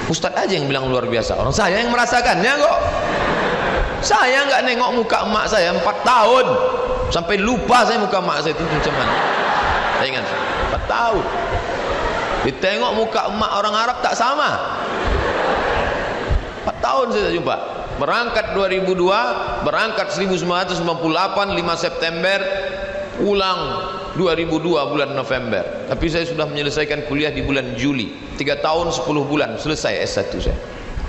Ustadz aja yang bilang luar biasa, orang saya yang merasakannya kok. Saya nggak nengok muka emak saya 4 tahun sampai lupa saya muka emak saya itu macam mana. Saya ingat 4 tahun. Ditengok muka emak orang Arab tak sama. 4 tahun saya jumpa. Berangkat 2002, berangkat 1998 5 September, pulang 2002 bulan November. Tapi saya sudah menyelesaikan kuliah di bulan Juli. 3 tahun 10 bulan selesai S1 saya.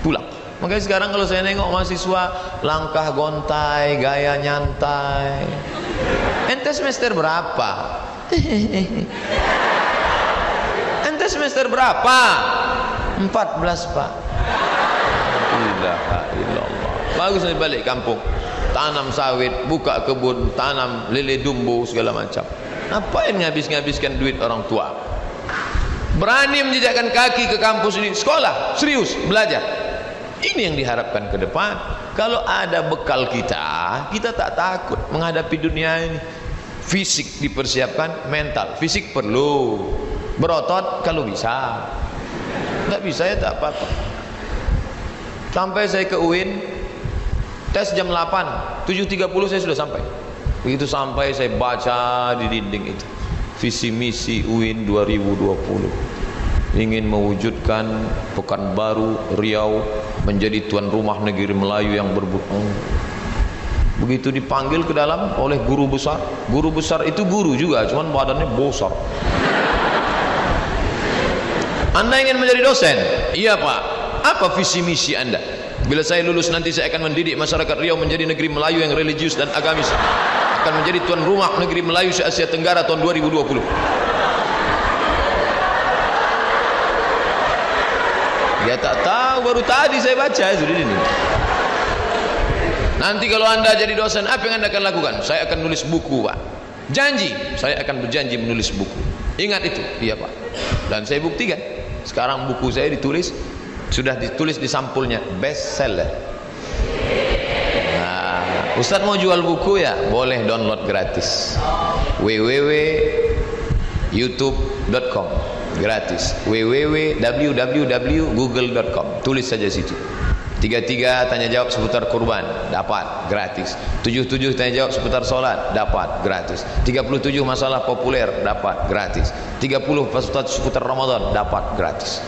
Pulang. Makanya sekarang kalau saya nengok mahasiswa langkah gontai, gaya nyantai. Ente semester berapa? Ente semester berapa? 14, Pak. La ilaha illallah. Bagus saya balik kampung, tanam sawit, buka kebun, tanam lele dumbo segala macam. Ngapain ngabiskan duit orang tua? Berani menjejakkan kaki ke kampus ini, sekolah, serius, belajar. Ini yang diharapkan ke depan. Kalau ada bekal kita tak takut menghadapi dunia ini. Fisik dipersiapkan, mental. Fisik perlu berotot kalau bisa. Nggak bisa ya tak apa-apa. Sampai saya ke UIN, tes jam 8, 7.30 saya sudah sampai. Begitu sampai saya baca di dinding itu, visi misi UIN 2020, ingin mewujudkan Pekanbaru, Riau menjadi tuan rumah negeri Melayu yang berbudaya. Begitu dipanggil ke dalam oleh guru besar itu guru juga, cuman badannya besar. Anda ingin menjadi dosen? Iya Pak. Apa visi misi Anda? Bila saya lulus nanti saya akan mendidik masyarakat Riau menjadi negeri Melayu yang religius dan agamis, akan menjadi tuan rumah negeri Melayu se-Asia Tenggara tahun 2020. Dia tak tahu, baru tadi saya baca sudah ini. Nanti kalau Anda jadi dosen, apa yang Anda akan lakukan? Saya akan nulis buku, Pak. Janji, saya akan berjanji menulis buku. Ingat itu, iya Pak. Dan saya buktikan. Sekarang buku saya ditulis, sudah ditulis di sampulnya, bestseller. Nah, Ustadz mau jual buku ya? Boleh download gratis. www.youtube.com gratis. www.google.com tulis saja situ. 33 tanya jawab seputar kurban, dapat gratis. 77 tanya jawab seputar sholat, dapat gratis. 37 masalah populer, dapat gratis. 30 seputar Ramadan, dapat gratis.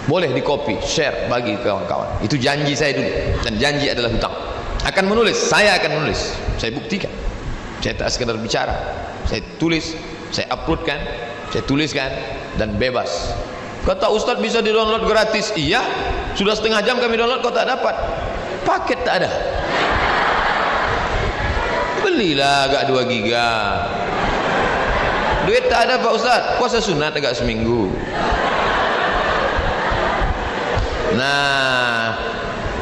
Boleh di copy, share, bagi kawan-kawan. Itu janji saya dulu, dan janji adalah hutang. Akan menulis, saya akan menulis, saya buktikan. Saya tak sekedar bicara, saya tulis, saya uploadkan, saya tuliskan, dan bebas. Kata Ustadz bisa di download gratis. Iya, sudah setengah jam kami download kok tak dapat. Paket tak ada. Belilah agak 2 giga. Duit tak ada Pak Ustadz, puasa sunat agak seminggu. Nah,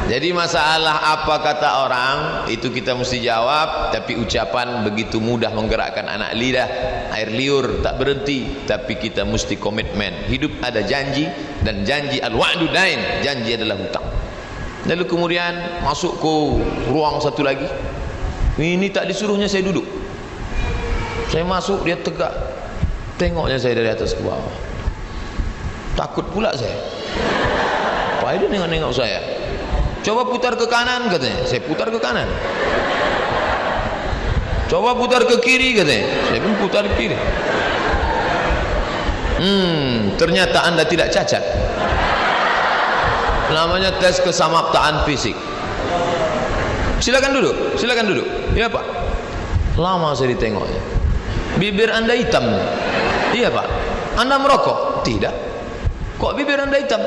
jadi masalah apa kata orang itu kita mesti jawab, tapi ucapan begitu mudah menggerakkan anak lidah, air liur tak berhenti, tapi kita mesti komitmen. Hidup ada janji, dan janji al-wa'du dain, janji adalah hutang. Lalu kemudian masuk ke ruang satu lagi. Ini tak disuruhnya saya duduk. Saya masuk, dia tegak. Tengoknya saya dari atas ke bawah. Takut pula saya. Wah, dia nengok-nengok saya. Coba putar ke kanan katanya. Saya putar ke kanan. Coba putar ke kiri katanya. Saya pun putar ke kiri. Ternyata Anda tidak cacat. Namanya tes kesamaptaan fisik. Silakan duduk, silakan duduk. Iya Pak. Lama saya ditengoknya. Bibir Anda hitam. Iya Pak. Anda merokok? Tidak. Kok bibir Anda hitam?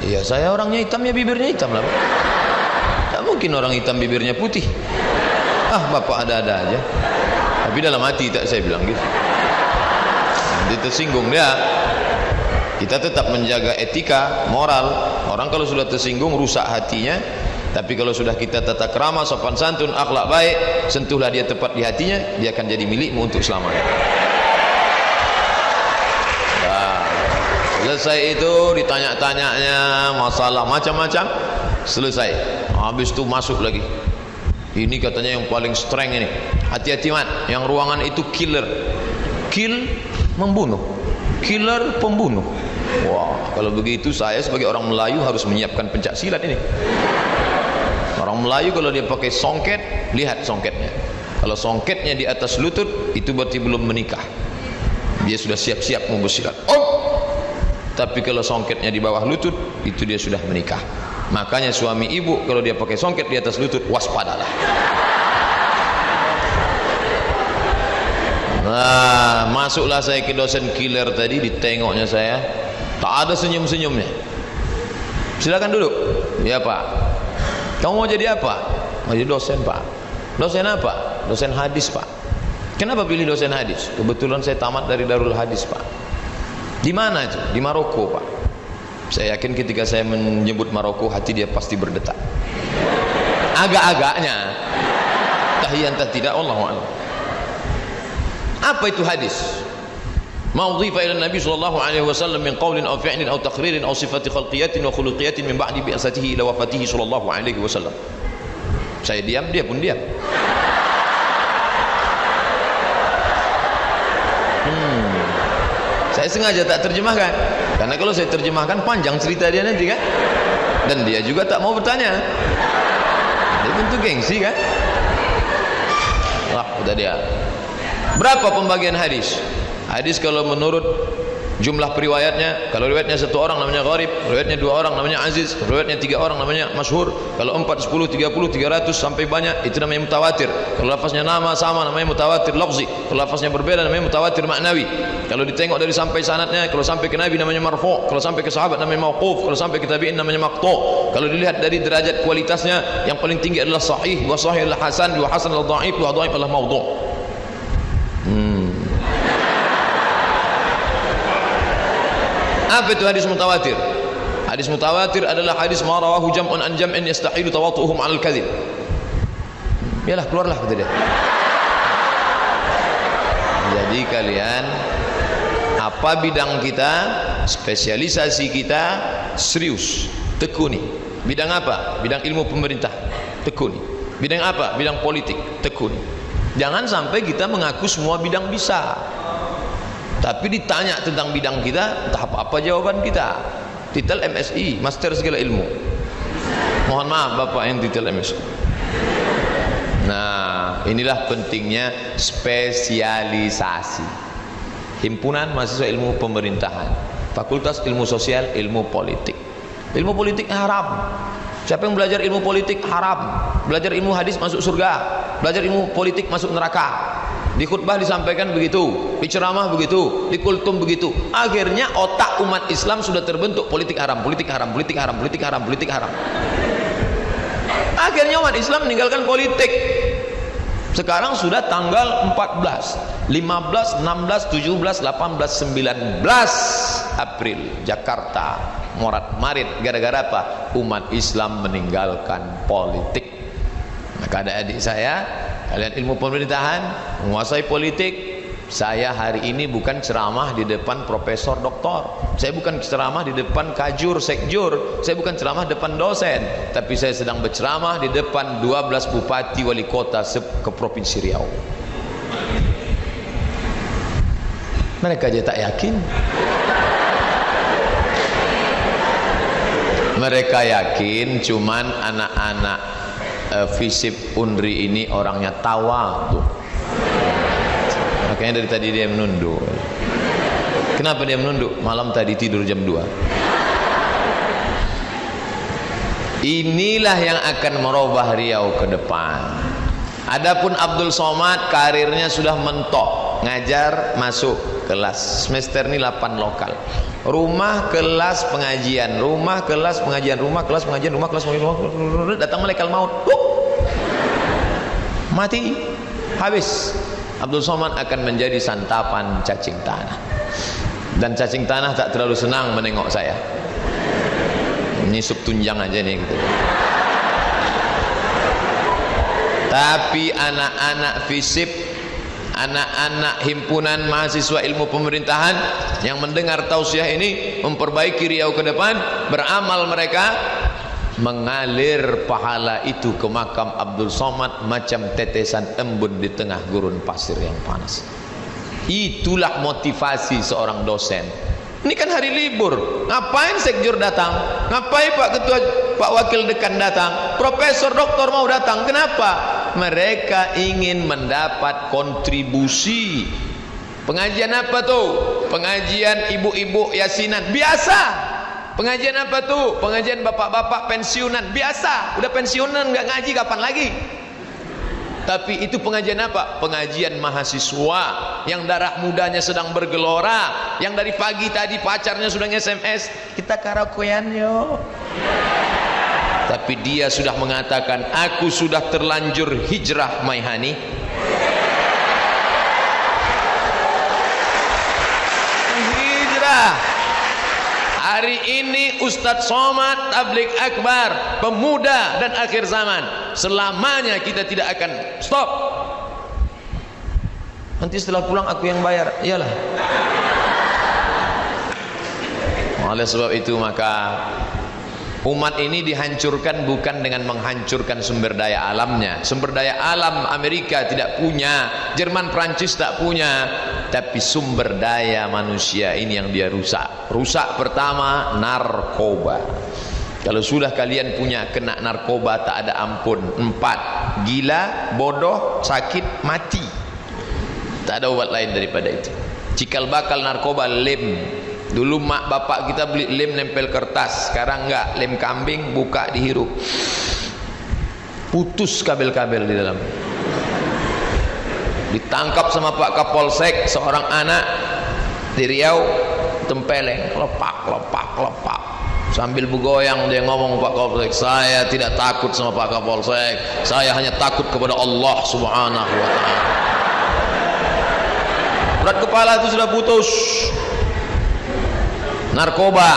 Iya, saya orangnya hitam ya bibirnya hitam lah Pak. Tak mungkin orang hitam bibirnya putih. Ah, Bapak ada-ada aja. Tapi dalam hati tak saya bilang gitu. Nanti tersinggung dia. Kita tetap menjaga etika, moral. Orang kalau sudah tersinggung rusak hatinya. Tapi kalau sudah kita tata krama, sopan santun, akhlak baik, sentuhlah dia tepat di hatinya, dia akan jadi milikmu untuk selamanya. Selesai itu ditanya-tanyanya masalah macam-macam, selesai. Habis itu masuk lagi. Ini katanya yang paling strength ini. Hati-hati Mat, yang ruangan itu killer. Kill membunuh, killer pembunuh. Wah, kalau begitu saya sebagai orang Melayu harus menyiapkan pencak silat ini. Orang Melayu kalau dia pakai songket, lihat songketnya. Kalau songketnya di atas lutut, itu berarti belum menikah. Dia sudah siap-siap mau bersilat. Tapi kalau songketnya di bawah lutut, itu dia sudah menikah. Makanya suami ibu kalau dia pakai songket di atas lutut, waspadalah. Nah, masuklah saya ke dosen killer tadi, ditengoknya saya, tak ada senyum-senyumnya. Silakan duduk. Ya Pak. Kamu mau jadi apa? Mau jadi dosen Pak. Dosen apa? Dosen hadis Pak. Kenapa pilih dosen hadis? Kebetulan saya tamat dari Darul Hadis Pak. Di mana itu? Di Maroko Pak. Saya yakin ketika saya menyebut Maroko, hati dia pasti berdetak. Agak-agaknya. Tahiyan tidak, Allahu a'lam. Apa itu hadis? Ma udhifa ila Nabi sallallahu alaihi wasallam min qaulin aw fi'lin aw taqririn aw sifati khalqiyatin wa khuluqiyatin min ba'di bi'asatihi ila wafatihi sallallahu alaihi wasallam. Saya diam, dia pun diam. Saya sengaja tak terjemahkan, karena kalau saya terjemahkan panjang cerita dia nanti kan, dan dia juga tak mau bertanya. Dia tentu gengsi kan. Wah, udah dia. Berapa pembagian hadis? Hadis kalau menurut jumlah periwayatnya, kalau riwayatnya satu orang namanya gharib, riwayatnya dua orang namanya aziz, riwayatnya tiga orang namanya masyhur, kalau 4, 10, 30, 300 sampai banyak itu namanya mutawatir. Kalau lafaznya nama sama namanya mutawatir lafzi, kalau lafaznya berbeda namanya mutawatir maknawi. Kalau ditengok dari sampai sanadnya, kalau sampai ke Nabi namanya marfu', kalau sampai ke sahabat namanya mauquf, kalau sampai ke tabi'in namanya maqtu'. Kalau dilihat dari derajat kualitasnya, yang paling tinggi adalah sahih, wa sahih adalah hasan, wa hasan adalah dhaif, wa dhaif adalah maudhu'. Apa itu hadis mutawatir? Hadis mutawatir adalah hadis ma rawahu jam'un an jam'in yastahilu tawatu'uhum 'alal kadhib. Yalah, keluarlah kata dia. Jadi kalian, apa bidang kita, spesialisasi kita, serius, tekuni. Bidang apa? Bidang ilmu pemerintah, tekuni. Bidang apa? Bidang politik, tekuni. Jangan sampai kita mengaku semua bidang bisa, tapi ditanya tentang bidang kita, entah apa-apa jawaban kita. Titel MSI, Master Segala Ilmu. Mohon maaf Bapak yang titel MSI. Nah, inilah pentingnya spesialisasi. Himpunan Mahasiswa Ilmu Pemerintahan, Fakultas Ilmu Sosial, Ilmu Politik. Ilmu politik haram. Siapa yang belajar ilmu politik haram. Belajar ilmu hadis masuk surga. Belajar ilmu politik masuk neraka. Di khutbah disampaikan begitu, di ceramah begitu, di kultum begitu. Akhirnya otak umat Islam sudah terbentuk politik haram, politik haram, politik haram, politik haram, politik haram. Akhirnya umat Islam meninggalkan politik. Sekarang sudah tanggal 14, 15, 16, 17, 18, 19 April, Jakarta morat-marit. Gara-gara apa? Umat Islam meninggalkan politik. Maka ada adik saya, kalian ilmu pemerintahan, menguasai politik. Saya hari ini bukan ceramah di depan profesor doktor, saya bukan ceramah di depan kajur sekjur, saya bukan ceramah di depan dosen, tapi saya sedang berceramah di depan 12 bupati wali kota ke provinsi Riau. Mereka aja tak yakin. Mereka yakin cuman anak-anak FISIP Unri ini orangnya tawa tuh. Makanya dari tadi dia menunduk. Kenapa dia menunduk? Malam tadi tidur jam 2. Inilah yang akan merubah Riau ke depan. Adapun Abdul Somad karirnya sudah mentok, ngajar masuk kelas. Semester ini 8 lokal. Rumah kelas pengajian, rumah kelas pengajian, rumah kelas pengajian, rumah kelas pengajian. Datang malaikat maut. Mati. Habis. Abdul Somad akan menjadi santapan cacing tanah. Dan cacing tanah tak terlalu senang menengok saya. Nyisup tunjang aja nih gitu. Tapi anak-anak FISIP, anak-anak himpunan mahasiswa ilmu pemerintahan yang mendengar tausiah ini, memperbaiki Riau ke depan, beramal mereka, mengalir pahala itu ke makam Abdul Somad macam tetesan embun di tengah gurun pasir yang panas. Itulah motivasi seorang dosen Ini kan hari libur. Ngapain sekjur datang? Ngapain Pak Ketua, Pak Wakil Dekan datang? Profesor Doktor mau datang. Kenapa? Mereka ingin mendapat kontribusi. Pengajian apa tuh? Pengajian ibu-ibu yasinan. Biasa. Pengajian apa tuh? Pengajian bapak-bapak pensiunan. Biasa. Udah pensiunan nggak ngaji kapan lagi? Tapi itu pengajian apa? Pengajian mahasiswa yang darah mudanya sedang bergelora, yang dari pagi tadi pacarnya sudah nge-SMS, kita karaokean yuk. Tapi dia sudah mengatakan, aku sudah terlanjur hijrah my honey. Hijrah. Hari ini Ustadz Somad Tabligh Akbar, pemuda dan akhir zaman. Selamanya kita tidak akan stop. Nanti setelah pulang aku yang bayar. Iyalah. Oleh sebab itu maka umat ini dihancurkan bukan dengan menghancurkan sumber daya alamnya. Sumber daya alam Amerika tidak punya, Jerman, Prancis tak punya, tapi sumber daya manusia ini yang dia rusak. Rusak pertama narkoba. Kalau sudah kalian punya kena narkoba tak ada ampun. 4, gila, bodoh, sakit, mati. Tak ada obat lain daripada itu. Cikal bakal narkoba lem. Dulu mak bapak kita beli lem nempel kertas, sekarang enggak, lem kambing buka dihirup. Putus kabel-kabel di dalam. Ditangkap sama Pak Kapolsek seorang anak di Riau, tempeleng, lepak lepak lepak. Sambil bergoyang dia ngomong, Pak Kapolsek, saya tidak takut sama Pak Kapolsek, saya hanya takut kepada Allah Subhanahu wa ta'ala. Urat kepala itu sudah putus. Narkoba,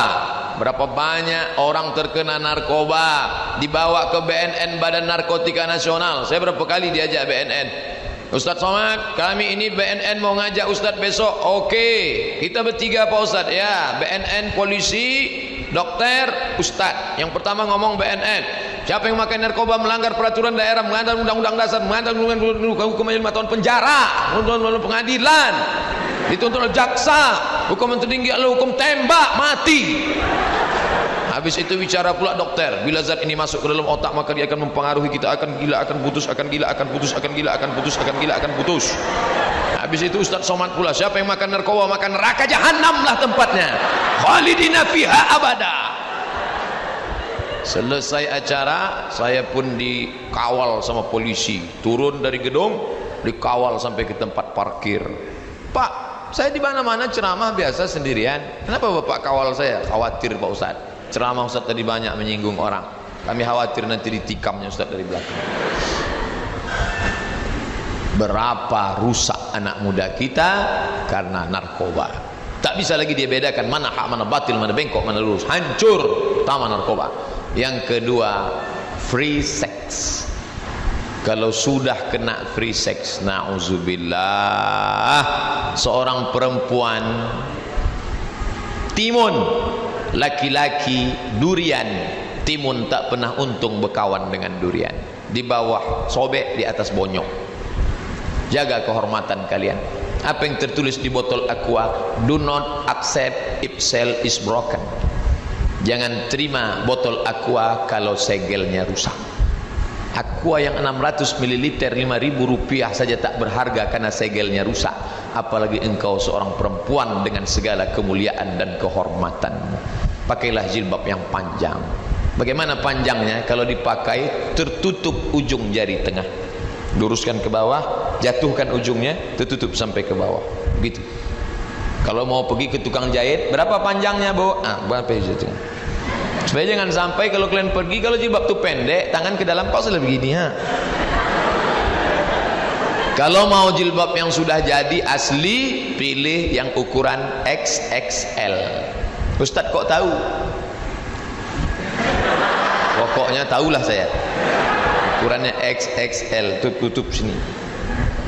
berapa banyak orang terkena narkoba dibawa ke BNN, Badan Narkotika Nasional. Saya berapa kali diajak BNN, Ustadz Somad, kami ini BNN mau ngajak Ustadz besok. Oke, kita bertiga Pak Ustadz. Ya, BNN, polisi, dokter, Ustadz. Yang pertama ngomong BNN, siapa yang makan narkoba melanggar peraturan daerah, melanggar undang-undang dasar, melanggar hukuman 5 tahun penjara, undang-undang pengadilan, dituntut oleh jaksa, hukuman tertinggi adalah hukum tembak mati. Habis itu bicara pula dokter, bila zat ini masuk ke dalam otak maka dia akan mempengaruhi kita, akan gila, akan putus, akan gila, akan putus, akan gila, akan putus, akan gila, akan putus. Habis itu Ustadz Somad pula, siapa yang makan narkoba makan neraka jahanam lah tempatnya, khalidina fiha abada. Selesai acara, saya pun dikawal sama polisi, turun dari gedung, dikawal sampai ke tempat parkir. Pak, saya di mana-mana ceramah biasa sendirian, kenapa Bapak kawal saya? Khawatir Pak Ustadz, ceramah Ustadz tadi banyak menyinggung orang, kami khawatir nanti ditikamnya Ustadz dari belakang. Berapa rusak anak muda kita karena narkoba. Tak bisa lagi dia bedakan mana hak, mana batil, mana bengkok, mana lurus. Hancur utama narkoba. Yang kedua, free sex. Kalau sudah kena free sex, na'udzubillah, seorang perempuan timun, laki-laki durian, timun tak pernah untung berkawan dengan durian. Di bawah sobek, di atas bonyok. Jaga kehormatan kalian. Apa yang tertulis di botol aqua? Do not accept if seal is broken. Jangan terima botol aqua kalau segelnya rusak. Aqua yang 600 ml 5.000 rupiah saja tak berharga karena segelnya rusak, apalagi engkau seorang perempuan dengan segala kemuliaan dan kehormatanmu. Pakailah jilbab yang panjang. Bagaimana panjangnya? Kalau dipakai tertutup ujung jari tengah, luruskan ke bawah, jatuhkan ujungnya, tertutup sampai ke bawah, begitu. Kalau mau pergi ke tukang jahit, berapa panjangnya Bu? Berapa jatuhnya? Supaya jangan sampai kalau kalian pergi, kalau jilbab itu pendek, tangan ke dalam kok sudah begini ya. Kalau mau jilbab yang sudah jadi asli, pilih yang ukuran XXL. Ustadz kok tahu? Pokoknya tahulah saya. Ukurannya XXL, tutup sini.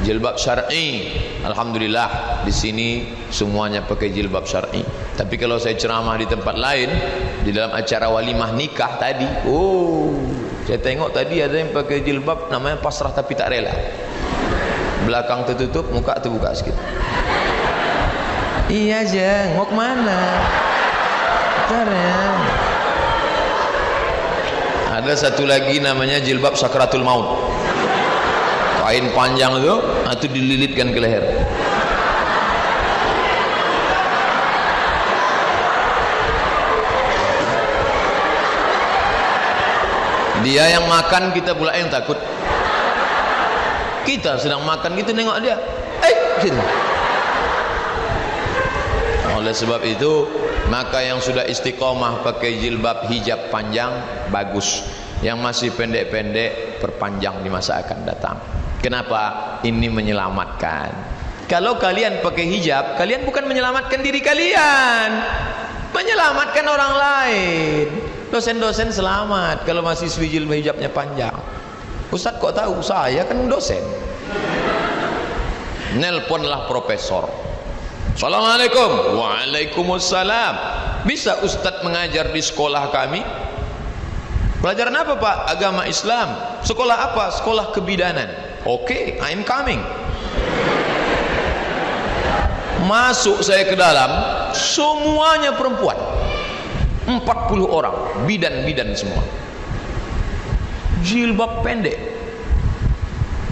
Jilbab syar'i, alhamdulillah di sini semuanya pakai jilbab syar'i. Tapi kalau saya ceramah di tempat lain, di dalam acara walimah nikah tadi, saya tengok tadi ada yang pakai jilbab namanya pasrah tapi tak rela. Belakang tertutup, muka terbuka sikit. Iya Jeng, mau kemana? Bentar ya. Ada satu lagi namanya jilbab sakratul maut. Kain panjang itu dililitkan ke leher. Dia yang makan, kita pula yang takut. Kita sedang makan gitu nengok dia, sini. Oleh sebab itu, maka yang sudah istiqomah pakai jilbab hijab panjang bagus. Yang masih pendek-pendek perpanjang di masa akan datang. Kenapa? Ini menyelamatkan. Kalau kalian pakai hijab, kalian bukan menyelamatkan diri kalian, menyelamatkan orang lain. Dosen-dosen selamat kalau mahasiswi jilbab hijabnya panjang. Ustaz kok tahu? Saya kan dosen. Nelponlah profesor. Assalamualaikum. Waalaikumsalam. Bisa Ustaz mengajar di sekolah kami? Pelajaran apa Pak? Agama Islam. Sekolah apa? Sekolah kebidanan. Oke, I'm coming. Masuk saya ke dalam, semuanya perempuan. 40 orang, bidan-bidan semua. Jilbab pendek,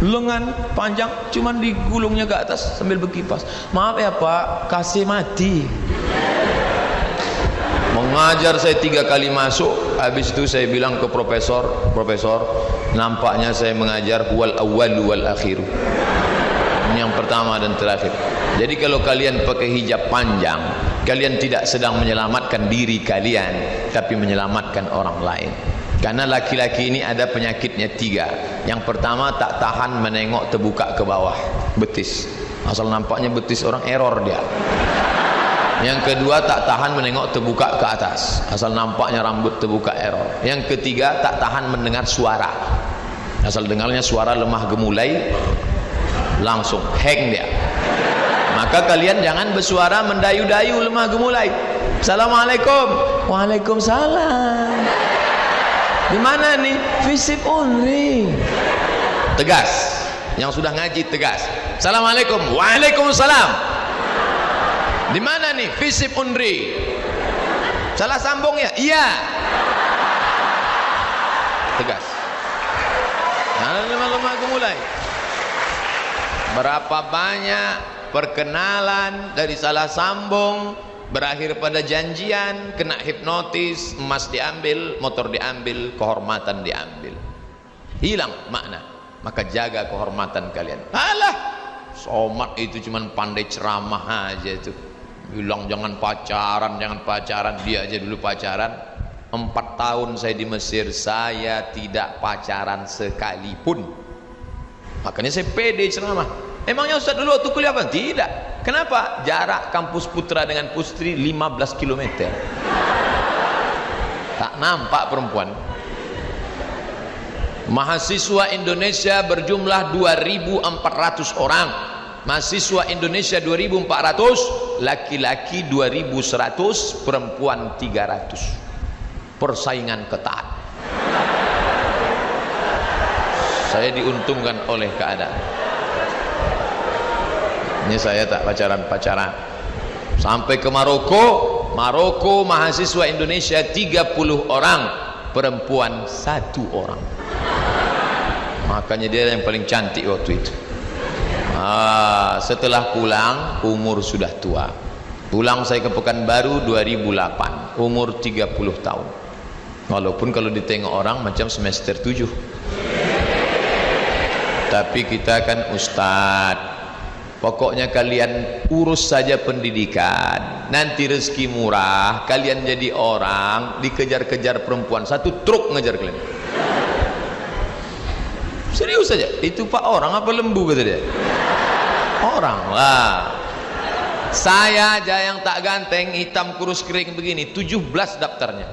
lengan panjang, cuman digulungnya ke atas sambil berkipas. Maaf ya Pak, kasih mati. Mengajar saya 3 kali masuk. Habis itu saya bilang ke profesor, nampaknya saya mengajar wal awwal wal akhir. Yang pertama dan terakhir. Jadi kalau kalian pakai hijab panjang, kalian tidak sedang menyelamatkan diri kalian, tapi menyelamatkan orang lain. Karena laki-laki ini ada penyakitnya 3. Yang pertama, tak tahan menengok terbuka ke bawah betis. Asal nampaknya betis orang, error dia. Yang kedua, tak tahan menengok terbuka ke atas. Asal nampaknya rambut terbuka, error. Yang ketiga, tak tahan mendengar suara. Asal dengarnya suara lemah gemulai, langsung hang dia. Maka kalian jangan bersuara mendayu-dayu lemah gemulai. Assalamualaikum. Waalaikumsalam. Di mana nih? Visip Unri. Tegas. Yang sudah ngaji tegas. Assalamualaikum. Waalaikumsalam. Di mana nih? Visip Unri. Salah sambung ya? Iya. Tegas. Nah, lemah gemulai. Berapa banyak perkenalan dari salah sambung berakhir pada janjian, kena hipnotis, emas diambil, motor diambil, kehormatan diambil, hilang makna. Maka jaga kehormatan kalian. Alah, Somad itu cuman pandai ceramah aja itu, bilang jangan pacaran, jangan pacaran. Dia aja dulu pacaran. 4 tahun saya di Mesir, saya tidak pacaran sekalipun. Makanya saya pede ceramah. Emangnya Ustaz dulu waktu kuliah apa? Tidak. Kenapa? Jarak kampus putra dengan putri 15 km. Tak nampak perempuan. Mahasiswa Indonesia berjumlah 2.400 orang. Mahasiswa Indonesia 2.400, laki-laki 2.100, perempuan 300. Persaingan ketat. Saya diuntungkan oleh keadaan. Ini saya tak pacaran-pacaran. Sampai ke Maroko mahasiswa Indonesia 30 orang, perempuan 1 orang. Makanya dia yang paling cantik waktu itu. Setelah pulang, umur sudah tua. Pulang saya ke Pekanbaru 2008, umur 30 tahun. Walaupun kalau ditengok orang macam semester 7. Tapi kita kan ustadz. Pokoknya kalian urus saja pendidikan, nanti rezeki murah, kalian jadi orang, dikejar-kejar perempuan, 1 truk ngejar kalian. Serius saja. Itu Pak orang apa lembu kata dia? Orang lah. Saya aja yang tak ganteng, hitam kurus kering begini, 17 daftarnya.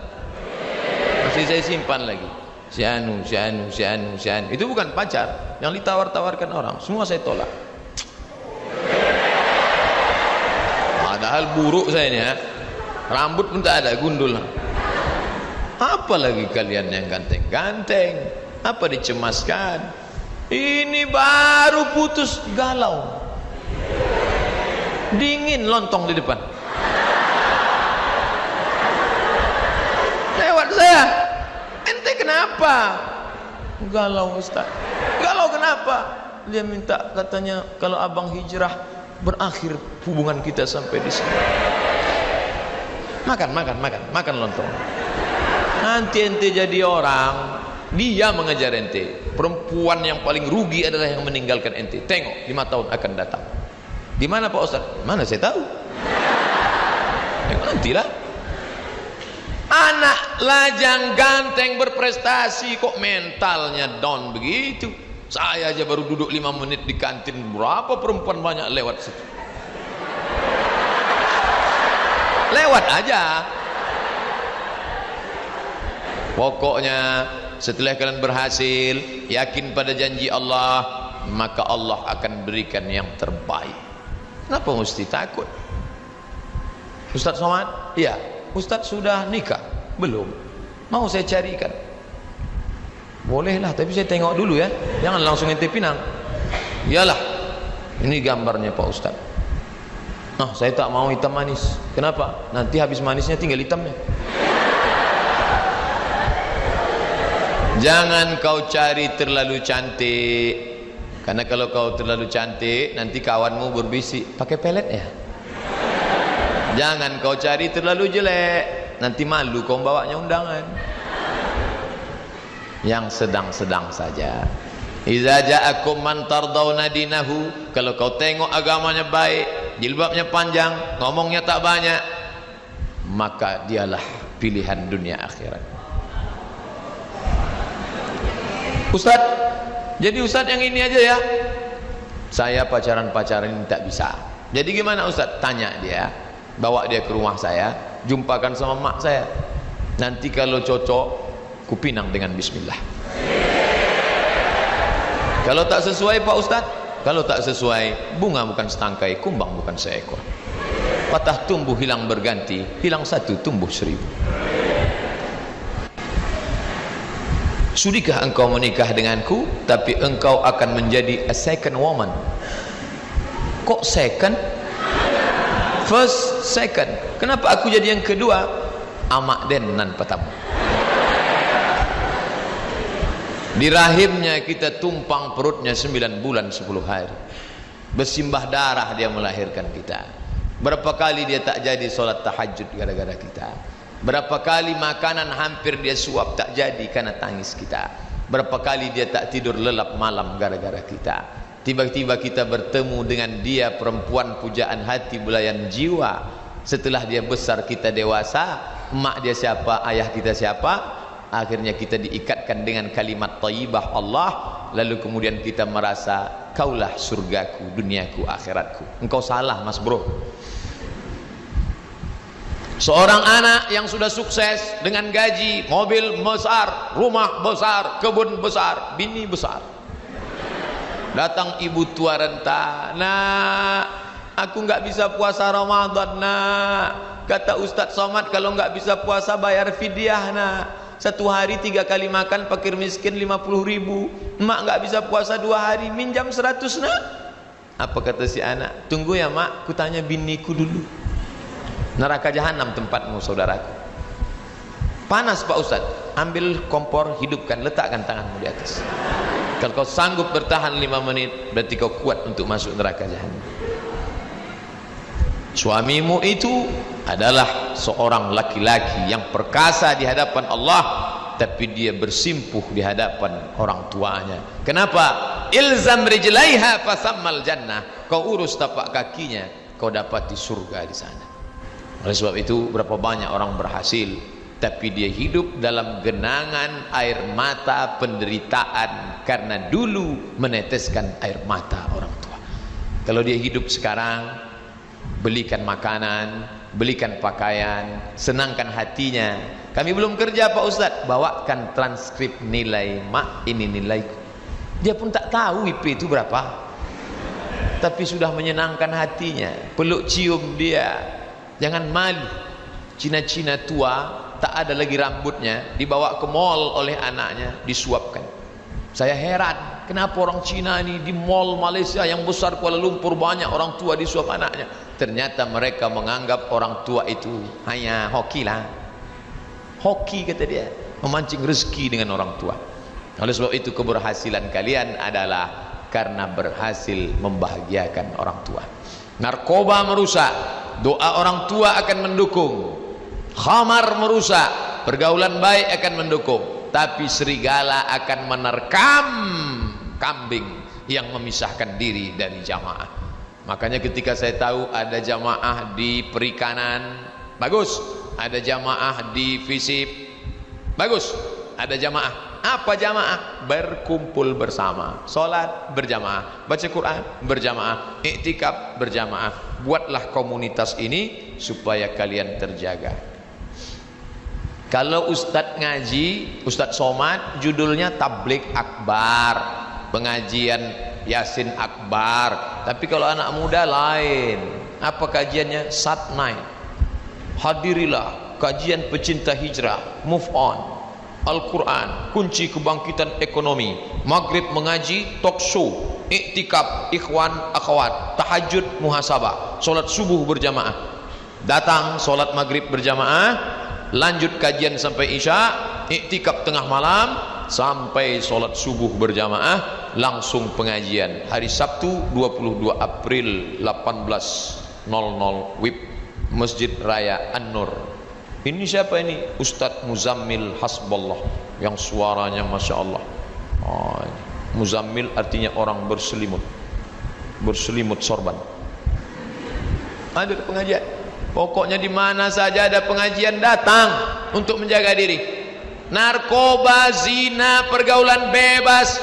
Masih saya simpan lagi. Si anu. Itu bukan pacar, yang ditawar-tawarkan orang, semua saya tolak. Padahal buruk saya ini ya. Rambut pun tak ada, gundul. Apalagi kalian yang ganteng-ganteng, apa dicemaskan? Ini baru putus galau. Dingin lontong di depan. Lewat saya. Ente kenapa? Galau Ustaz. Galau kenapa? Dia minta, katanya kalau abang hijrah berakhir hubungan kita sampai di sini. Makan lontong. Nanti ente jadi orang, dia mengejar ente. Perempuan yang paling rugi adalah yang meninggalkan ente. Tengok 5 tahun akan datang. Di mana Pak Ustaz? Mana saya tahu. Nantilah. Anak lajang ganteng berprestasi kok mentalnya down begitu. Saya aja baru duduk 5 menit di kantin, berapa perempuan banyak lewat situ. Lewat aja. Pokoknya setelah kalian berhasil, yakin pada janji Allah, maka Allah akan berikan yang terbaik. Kenapa mesti takut? Ustaz Somad? Iya. Ustaz sudah nikah? Belum. Mau saya carikan? Bolehlah, tapi saya tengok dulu ya. Jangan langsung ente pinang. Iyalah. Ini gambarnya Pak Ustaz. Nah, saya tak mau hitam manis. Kenapa? Nanti habis manisnya tinggal hitamnya. Jangan kau cari terlalu cantik. Karena kalau kau terlalu cantik, nanti kawanmu berbisik, pakai pelet ya. Jangan kau cari terlalu jelek, nanti malu kau bawanya undangan. Yang sedang-sedang saja. Iza ja'akum man tardawna dinahu, kalau kau tengok agamanya baik, jilbabnya panjang, ngomongnya tak banyak, maka dialah pilihan dunia akhirat. Ustaz, jadi Ustaz yang ini aja ya. Saya pacaran-pacaran ini tak bisa. Jadi gimana Ustaz? Tanya dia, bawa dia ke rumah saya, jumpakan sama mak saya. Nanti kalau cocok, kupinang dengan bismillah. Kalau tak sesuai Pak Ustaz, kalau tak sesuai, bunga bukan setangkai, kumbang bukan seekor. Patah tumbuh hilang berganti, hilang satu tumbuh 1000. Sudikah engkau menikah denganku, tapi engkau akan menjadi a second woman? Kok second? First, second. Kenapa aku jadi yang kedua? Amak denan patamu. Di rahimnya kita tumpang perutnya 9 bulan 10 hari. Bersimbah darah dia melahirkan kita. Berapa kali dia tak jadi solat tahajud gara-gara kita. Berapa kali makanan hampir dia suap tak jadi karena tangis kita. Berapa kali dia tak tidur lelap malam gara-gara kita. Tiba-tiba kita bertemu dengan dia, perempuan pujaan hati, belayan jiwa. Setelah dia besar kita dewasa, emak dia siapa, ayah kita siapa, akhirnya kita diikatkan dengan kalimat thayyibah Allah. Lalu kemudian kita merasa kaulah surgaku, duniaku, akhiratku. Engkau salah mas bro. Seorang anak yang sudah sukses dengan gaji, mobil besar, rumah besar, kebun besar, bini besar. Datang ibu tua renta, nak, aku nggak bisa puasa Ramadan nak. Kata Ustadz Somad, kalau nggak bisa puasa bayar fidyah nak. 1 hari 3 kali makan, fakir miskin 50.000. Mak nggak bisa puasa 2 hari, minjam 100 nak. Apa kata si anak? Tunggu ya mak, ku tanya biniku dulu. Neraka jahanam tempatmu saudaraku. Panas Pak Ustaz, ambil kompor, hidupkan, letakkan tanganmu di atas. Kalau kau sanggup bertahan 5 menit, berarti kau kuat untuk masuk neraka jahanam. Suamimu itu adalah seorang laki-laki yang perkasa di hadapan Allah, tapi dia bersimpuh di hadapan orang tuanya. Kenapa? Ilzam rijlaiha fasammal jannah. Kau urus tapak kakinya, kau dapati surga di sana. Oleh sebab itu, berapa banyak orang berhasil, tapi dia hidup dalam genangan air mata penderitaan karena dulu meneteskan air mata orang tua. Kalau dia hidup sekarang, belikan makanan, belikan pakaian, senangkan hatinya. Kami belum kerja Pak Ustadz, bawakan transkrip nilai mak, ini nilaiku. Dia pun tak tahu IP itu berapa, tapi sudah menyenangkan hatinya. Peluk cium dia. Jangan malu. Cina-cina tua, tak ada lagi rambutnya, dibawa ke mall oleh anaknya, disuapkan. Saya heran, kenapa orang Cina ini di mall Malaysia yang besar Kuala Lumpur banyak orang tua disuap anaknya. Ternyata mereka menganggap orang tua itu hanya hoki lah. Hoki kata dia, memancing rezeki dengan orang tua. Oleh sebab itu keberhasilan kalian adalah karena berhasil membahagiakan orang tua. Narkoba merusak, doa orang tua akan mendukung. Khamar merusak, pergaulan baik akan mendukung. Tapi serigala akan menerkam kambing yang memisahkan diri dari jamaah. Makanya ketika saya tahu ada jamaah di perikanan, bagus. Ada jamaah di FISIP, bagus. Ada jamaah. Apa jamaah? Berkumpul bersama, sholat berjamaah, baca Quran berjamaah, iktikaf berjamaah. Buatlah komunitas ini supaya kalian terjaga. Kalau ustadz ngaji, Ustadz Somad, judulnya tablik akbar, pengajian Yasin akbar. Tapi kalau anak muda lain. Apa kajiannya? Satnight. Hadirilah kajian pecinta hijrah, move on, Al-Quran, kunci kebangkitan ekonomi, maghrib mengaji, talk show, iktikaf, ikhwan, akhwat, tahajud, muhasabah, solat subuh berjamaah. Datang solat maghrib berjamaah, lanjut kajian sampai isya, iktikaf tengah malam, sampai solat subuh berjamaah, langsung pengajian. Hari Sabtu 22 April 18.00 WIB Masjid Raya An-Nur. Ini siapa ini? Ustadz Muzammil Hasballah, yang suaranya Masya Allah. Muzammil artinya orang berselimut, berselimut sorban. Ada pengajian. Pokoknya di mana saja ada pengajian, datang untuk menjaga diri. Narkoba, zina, pergaulan bebas.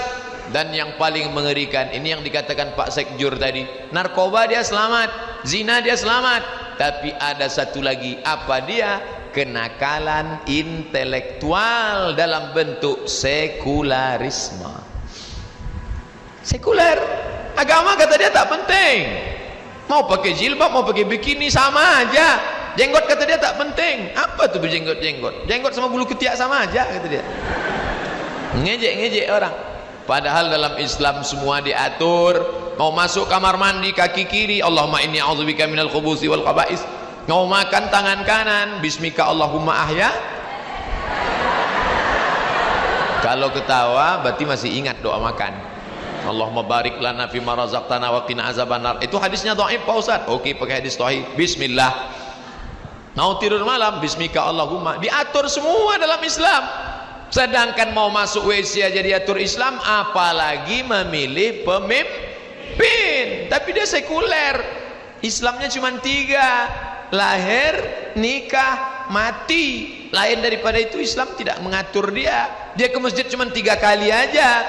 Dan yang paling mengerikan, ini yang dikatakan Pak Sekjur tadi, narkoba dia selamat, zina dia selamat. Tapi ada satu lagi, apa dia? Kenakalan intelektual dalam bentuk sekularisme. Sekuler, agama kata dia tak penting. Mau pakai jilbab, mau pakai bikini sama aja. Jenggot kata dia tak penting. Apa tuh berjenggot-jenggot? Jenggot sama bulu ketiak sama aja kata dia. Ngejek-ngejek orang. Padahal dalam Islam semua diatur. Mau masuk kamar mandi kaki kiri, Allahumma inni a'udzubika minal khubuthi wal khaba'is. Mau makan tangan kanan, bismika Allahumma ahya. Kalau ketawa berarti masih ingat doa makan. Allahumma barik lana fima razaqtana wa qina azabannar. Itu hadisnya dhaif Pak Ustaz. Oke, pakai hadis sahih. Bismillah. Mau tidur malam, bismika Allahumma. Diatur semua dalam Islam. Sedangkan mau masuk WC aja diatur Islam, apalagi memilih pemimpin. Tapi dia sekuler. Islamnya cuma 3. Lahir, nikah, mati. Lain daripada itu Islam tidak mengatur dia. Dia ke masjid cuma 3 kali aja.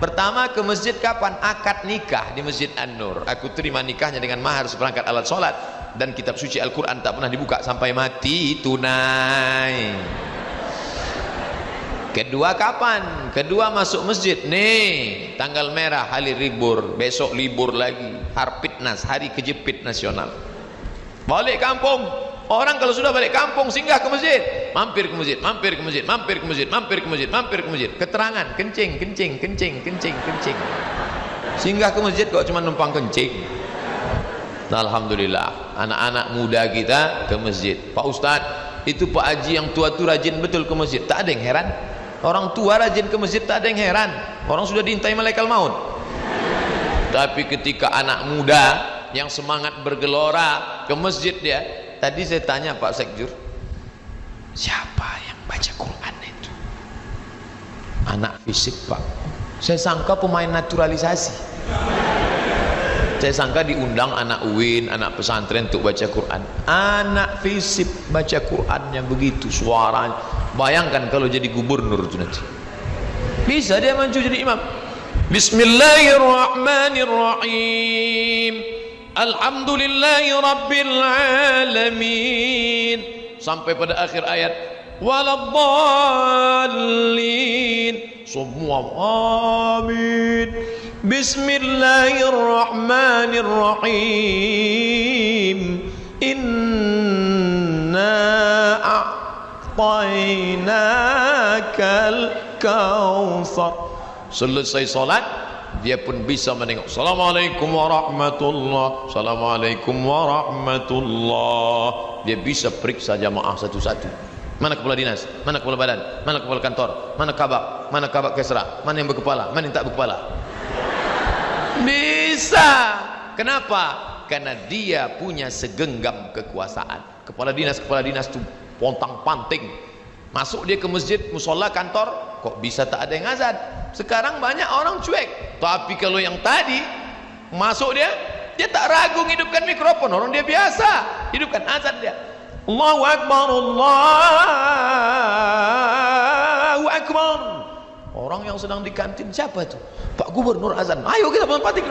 Pertama ke masjid kapan? Akad nikah di Masjid An-Nur. Aku terima nikahnya dengan mahar seperangkat alat sholat. Dan kitab suci Al-Quran tak pernah dibuka sampai mati, tunai. Kedua kapan? Kedua masuk masjid. Nih, tanggal merah, hari libur. Besok libur lagi. Harpitnas, hari kejepit nasional. Balik kampung. Orang kalau sudah balik kampung singgah ke masjid, mampir ke masjid, mampir ke masjid, mampir ke masjid, mampir ke masjid, mampir ke masjid. Keterangan, kencing, kencing, kencing, kencing, kencing. Singgah ke masjid kok cuma numpang kencing. Nah, alhamdulillah, anak-anak muda kita ke masjid. Pak Ustadz, itu Pak Haji yang tua itu rajin betul ke masjid. Tak ada yang heran. Orang tua rajin ke masjid tak ada yang heran. Orang sudah diintai malaikat maut. Tapi ketika anak muda yang semangat bergelora ke masjid dia. Tadi saya tanya Pak Sekjur, siapa yang baca Quran itu? Anak fisik Pak. Saya sangka pemain naturalisasi. Saya sangka diundang anak UIN, anak pesantren untuk baca Quran. Anak fisik baca Qurannya begitu suaranya. Bayangkan kalau jadi gubernur itu nanti. Bisa dia maju jadi imam. Bismillahirrahmanirrahim. Alhamdulillahi Rabbil Alamin. Sampai pada akhir ayat waladdallin. Semua amin. Bismillahirrahmanirrahim. Inna a'tainakal kautsar. Selesai salat dia pun bisa menengok. Assalamualaikum warahmatullah, Assalamualaikum warahmatullah. Dia bisa periksa jamaah satu-satu. Mana kepala dinas, mana kepala badan, mana kepala kantor, mana kabak kesra, mana yang berkepala, mana yang tak berkepala. Bisa. Kenapa? Karena dia punya segenggam kekuasaan. Kepala dinas itu pontang-panting. Masuk dia ke masjid, musola, kantor, kok bisa tak ada yang azan? Sekarang banyak orang cuek. Tapi kalau yang tadi masuk dia tak ragu hidupkan mikrofon. Orang dia biasa hidupkan azan dia. Allahu Akbar, Allahu Akbar. Orang yang sedang di kantin siapa itu? Pak Gubernur azan. Ayo kita patik.